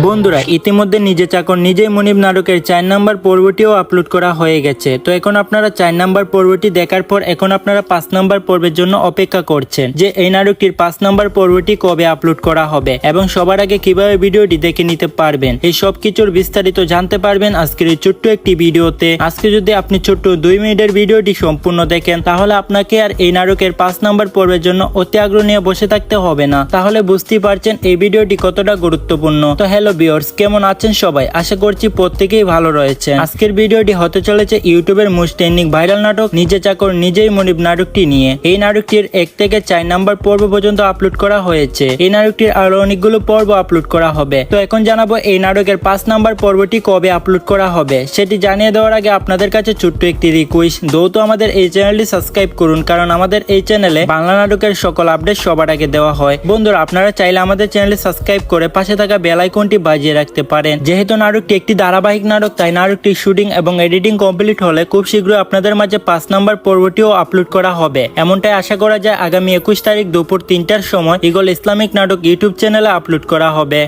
বন্ধুরা ইতিমধ্যে নিজে চাকর নিজেই মনিব নাটকের 4 নাম্বার পর্বটিও আপলোড করা হয়ে গেছে। তো এখন আপনারা 4 নাম্বার পর্বটি দেখার পর এখন আপনারা 5 নাম্বার পর্বের জন্য অপেক্ষা করছেন যে এই নাটকটির 5 নাম্বার পর্বটি কবে আপলোড করা হবে এবং সবার আগে কিভাবে ভিডিওটি দেখে নিতে পারবেন, এই সব কিছুর বিস্তারিত জানতে পারবেন আজকের এই ছোট্ট একটি ভিডিওতে। আজকে যদি আপনি ছোট্ট 2 মিনিটের ভিডিওটি সম্পূর্ণ দেখেন তাহলে আপনাকে আর এই নাটকের 5 নাম্বার পর্বের জন্য অতি আগ্রহ নিয়ে বসে থাকতে হবে না। তাহলে বুঝতেই পারছেন এই ভিডিওটি কতটা গুরুত্বপূর্ণ। তো হ্যালো ভিউয়ার্স, কেমন আছেন সবাই? আশা করছি প্রত্যেকেই ভালো রয়েছেন। আজকের ভিডিওটি হতে চলেছে ইউটিউবের মোস্ট ট্রেন্ডিং ভাইরাল নাটক নিজে চাকর নিজেই মনিব নাটকটি নিয়ে। এই নাটকটির 1 থেকে 4 নাম্বার পর্ব পর্যন্ত আপলোড করা হয়েছে। এই নাটকটির আরো অনেকগুলো পর্ব আপলোড করা হবে। তো এখন জানাবো এই নাটকের 5 নাম্বার পর্বটি কবে আপলোড করা হবে সেটি জানিয়ে দেওয়ার আগে আপনাদের কাছে ছোট্ট একটি রিকোয়েস্ট, দ্রুত আমাদের এই চ্যানেলটি সাবস্ক্রাইব করুন, কারণ আমাদের এই চ্যানেলে বাংলা নাটকের সকল আপডেট সবার আগে দেওয়া হয়। বন্ধুরা আপনারা চাইলে আমাদের চ্যানেলটি সাবস্ক্রাইব করে পাশে থাকা বেল আইকনটি বাজিয়ে রাখতে পারেন। যেহেতু নাটকটি একটি ধারাবাহিক নাটক তাই নাটকটির শুটিং এবং এডিটিং কমপ্লিট হলে খুব শীঘ্রই আপনাদের মাঝে 5 নাম্বার পর্বটিও আপলোড করা হবে, এমনটাই আশা করা যায়। আগামী 21 তারিখ দুপুর 3টার সময় ইগল ইসলামিক নাটক ইউটিউব চ্যানেলে আপলোড করা হবে।